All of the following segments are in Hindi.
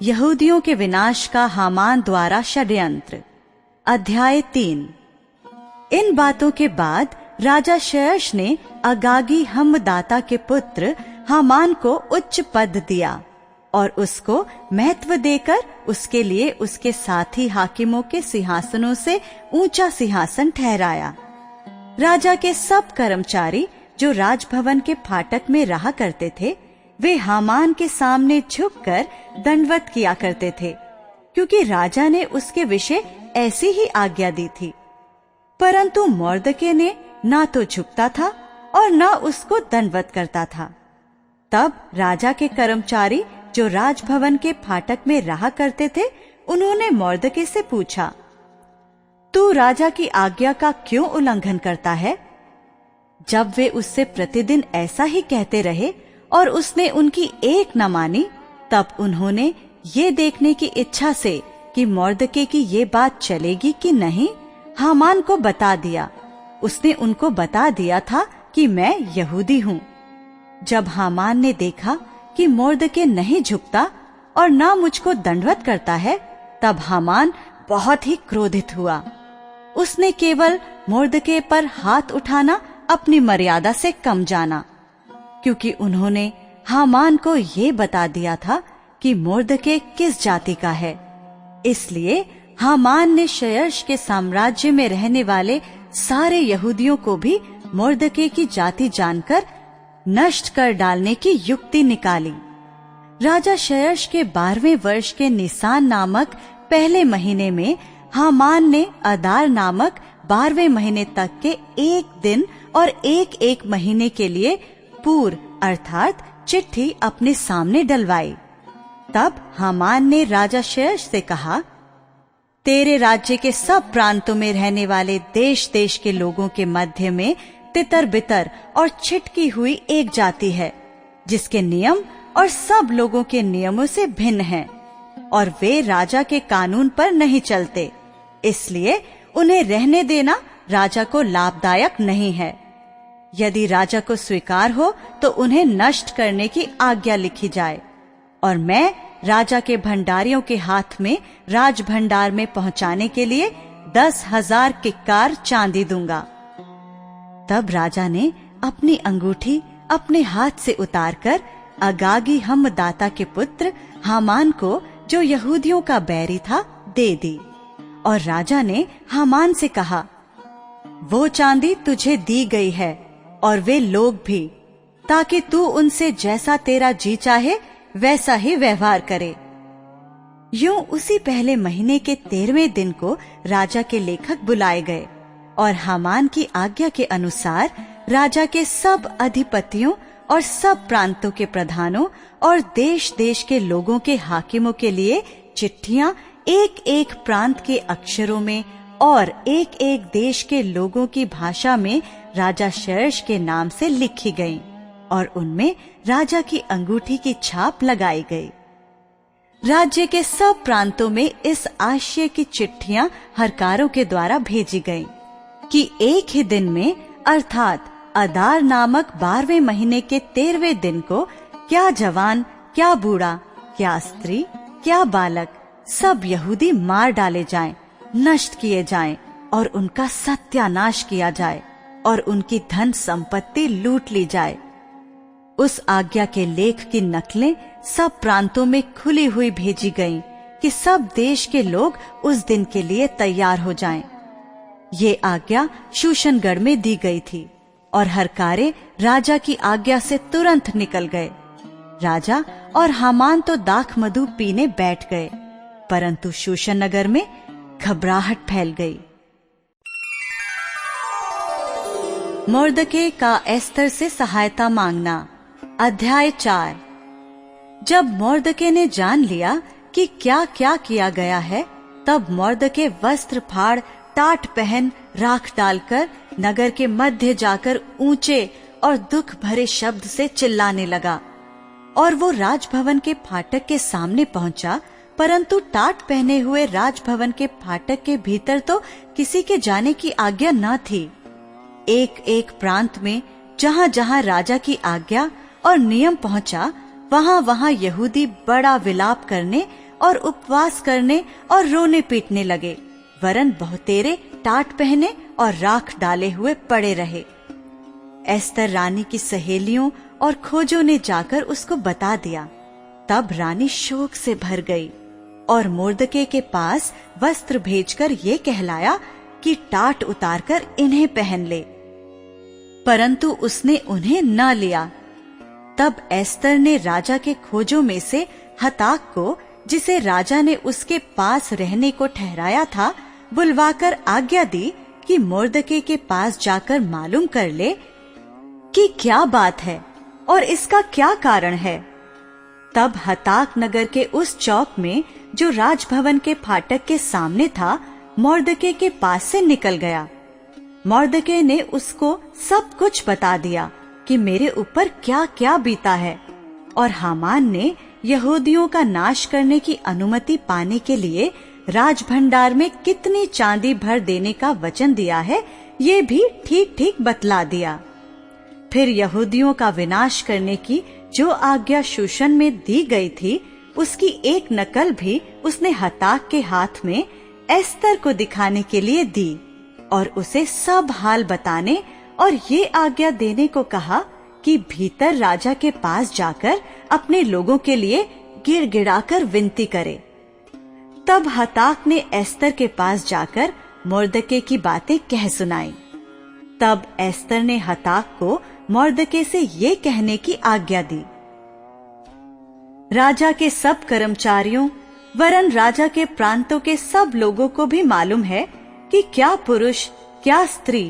यहूदियों के विनाश का हामान द्वारा षड्यंत्र। अध्याय 3। इन बातों के बाद राजा शयश ने अगागी हम्मदाता के पुत्र हामान को उच्च पद दिया और उसको महत्व देकर उसके लिए उसके साथी हाकिमों के सिंहासनों से ऊंचा सिंहासन ठहराया। राजा के सब कर्मचारी जो राजभवन के फाटक में रहा करते थे, वे हामान के सामने झुककर दंडवत किया करते थे, क्योंकि राजा ने उसके विषय ऐसी ही आज्ञा दी थी। परंतु मोर्दके ने ना तो झुकता था और ना उसको दंडवत करता था। तब राजा के कर्मचारी जो राजभवन के फाटक में रहा करते थे, उन्होंने मोर्दके से पूछा, तू राजा की आज्ञा का क्यों उल्लंघन करता है? जब वे उससे प्रतिदिन ऐसा ही कहते रहे और उसने उनकी एक न मानी, तब उन्होंने ये देखने की इच्छा से कि मोर्दके की ये बात चलेगी कि नहीं, हामान को बता दिया। उसने उनको बता दिया था कि मैं यहूदी हूँ। जब हामान ने देखा कि मोर्दके नहीं झुकता और ना मुझको दंडवत करता है, तब हामान बहुत ही क्रोधित हुआ। उसने केवल मोर्दके पर हाथ उठाना अपनी मर्यादा से कम जाना, क्योंकि उन्होंने हामान को ये बता दिया था कि मोर्दके किस जाति का है। इसलिए हामान ने शयश के साम्राज्य में रहने वाले सारे यहूदियों को भी मोर्दके की जाति जानकर नष्ट कर डालने की युक्ति निकाली। राजा शयश के 12वें वर्ष के निसान नामक पहले महीने में हामान ने अदार नामक 12वें महीने तक के एक दिन और एक महीने के लिए पूर अर्थात चिट्ठी अपने सामने डलवाई। तब हामान ने राजा शयश से कहा, तेरे राज्य के सब प्रांतों में रहने वाले देश देश के लोगों के मध्य में तितर बितर और छिटकी हुई एक जाति है, जिसके नियम और सब लोगों के नियमों से भिन्न हैं, और वे राजा के कानून पर नहीं चलते। इसलिए उन्हें रहने देना राजा को लाभदायक नहीं है। यदि राजा को स्वीकार हो तो उन्हें नष्ट करने की आज्ञा लिखी जाए, और मैं राजा के भंडारियों के हाथ में राज भंडार में पहुंचाने के लिए 10,000 किक्कार चांदी दूंगा। तब राजा ने अपनी अंगूठी अपने हाथ से उतारकर अगागी हम्मदाता के पुत्र हामान को, जो यहूदियों का बैरी था, दे दी। और राजा ने हामान से कहा, वो चांदी तुझे दी गई है और वे लोग भी, ताकि तू उनसे जैसा तेरा जी चाहे वैसा ही व्यवहार करे। यूं उसी पहले महीने के 13वें दिन को राजा के लेखक बुलाए गए, और हामान की आज्ञा के अनुसार राजा के सब अधिपतियों और सब प्रांतों के प्रधानों और देश देश के लोगों के हाकिमों के लिए चिट्ठियां एक एक प्रांत के अक्षरों में और एक एक देश के लोगों की भाषा में राजा शयश के नाम से लिखी गईं, और उनमें राजा की अंगूठी की छाप लगाई गई। राज्य के सब प्रांतों में इस आशय की चिट्ठियां हरकारों के द्वारा भेजी गईं कि एक ही दिन में अर्थात अदार नामक 12वें महीने के 13वें दिन को क्या जवान, क्या बूढ़ा, क्या स्त्री, क्या बालक, सब यहूदी मार डाले जाएं, नष्ट किए जाएं, और उनका सत्यानाश किया जाए, और उनकी धन संपत्ति लूट ली जाए। उस आज्ञा के लेख की नकलें सब प्रांतों में खुली हुई भेजी गईं कि सब देश के लोग उस दिन के लिए तैयार हो जाएं। ये आज्ञा शूशनगढ़ में दी गई थी, और हरकारे राजा की आज्ञा से तुरंत निकल गए। राजा और हामान तो दाख मधु पीने बैठ गए, परंतु शूशन नगर में घबराहट फैल गई। मोर्दके का एस्तर से सहायता मांगना। अध्याय 4। जब मोर्दके ने जान लिया कि क्या क्या किया गया है, तब मोर्दके वस्त्र फाड़, टाट पहन, राख डालकर नगर के मध्य जाकर ऊंचे और दुख भरे शब्द से चिल्लाने लगा। और वो राजभवन के फाटक के सामने पहुंचा, परंतु टाट पहने हुए राजभवन के फाटक के भीतर तो किसी के जाने की आज्ञा न थी। एक एक प्रांत में जहाँ जहाँ राजा की आज्ञा और नियम पहुंचा, वहाँ वहाँ यहूदी बड़ा विलाप करने और उपवास करने और रोने पीटने लगे, वरन बहुतेरे टाट पहने और राख डाले हुए पड़े रहे। एस्तर रानी की सहेलियों और खोजों ने जाकर उसको बता दिया। तब रानी शोक से भर गई और मोर्दके के पास वस्त्र भेजकर ये कहलाया कि टाट उतारकर इन्हें पहन ले, परंतु उसने उन्हें न लिया। तब एस्तर ने राजा के खोजों में से हताक को, जिसे राजा ने उसके पास रहने को ठहराया था, बुलवाकर आज्ञा दी कि मोर्दके के पास जाकर मालूम कर ले कि क्या बात है और इसका क्या कारण है। तब हताक नगर के उस चौक में, जो राजभवन के फाटक के सामने था, मोर्दके के पास से निकल गया। मोर्दके ने उसको सब कुछ बता दिया कि मेरे ऊपर क्या क्या बीता है, और हामान ने यहूदियों का नाश करने की अनुमति पाने के लिए राजभंडार में कितनी चांदी भर देने का वचन दिया है, ये भी ठीक ठीक बतला दिया। फिर यहूदियों का विनाश करने की जो आज्ञा शूशन में दी गई थी, उसकी एक नकल भी उसने हताक के हाथ में एस्तर को दिखाने के लिए दी और उसे सब हाल बताने और ये आज्ञा देने को कहा कि भीतर राजा के पास जाकर अपने लोगों के लिए गिड़गिड़ाकर विनती करे। तब हताक ने एस्तर के पास जाकर मोर्दके की बातें कह सुनाई। तब एस्तर ने हताक को मोर्दके से ये कहने की आज्ञा दी, राजा के सब कर्मचारियों वरन राजा के प्रांतों के सब लोगों को भी मालूम है कि क्या पुरुष क्या स्त्री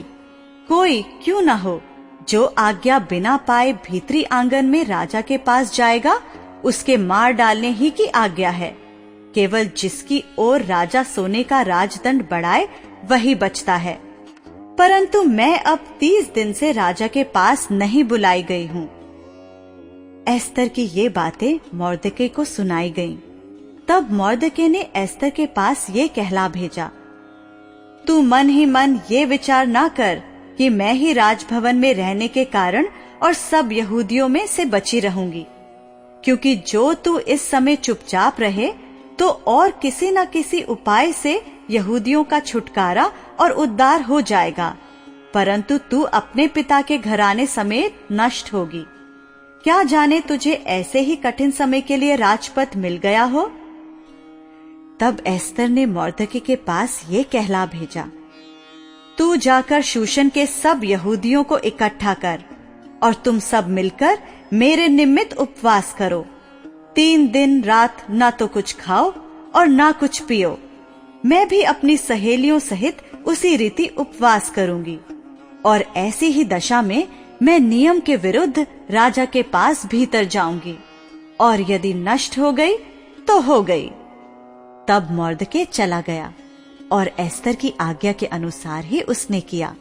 कोई क्यों न हो जो आज्ञा बिना पाए भीतरी आंगन में राजा के पास जाएगा, उसके मार डालने ही की आज्ञा है। केवल जिसकी ओर राजा सोने का राजदंड बढ़ाए वही बचता है। परंतु मैं अब 30 दिन से राजा के पास नहीं बुलाई गई हूँ। एस्तर की ये बातें मोर्दके को सुनाई गईं। तब मोर्दके ने एस्तर के पास ये कहला भेजा, तू मन ही मन ये विचार ना कर कि मैं ही राजभवन में रहने के कारण और सब यहूदियों में से बची रहूंगी, क्योंकि जो तू इस समय चुपचाप रहे तो और किसी न किसी उपाय से यहूदियों का छुटकारा और उद्धार हो जाएगा, परंतु तू अपने पिता के घराने समेत नष्ट होगी। क्या जाने तुझे ऐसे ही कठिन समय के लिए राजपद मिल गया हो। तब एस्तर ने मोर्दके के पास ये कहला भेजा, तू जाकर शूशन के सब यहूदियों को इकट्ठा कर और तुम सब मिलकर मेरे निमित्त उपवास करो। 3 दिन रात ना तो कुछ खाओ और ना कुछ पियो। मैं भी अपनी सहेलियों सहित उसी रीति उपवास करूंगी, और ऐसी ही दशा में मैं नियम के विरुद्ध राजा के पास भीतर जाऊंगी, और यदि नष्ट हो गई तो हो गई। तब मोर्दके चला गया और एस्तर की आज्ञा के अनुसार ही उसने किया।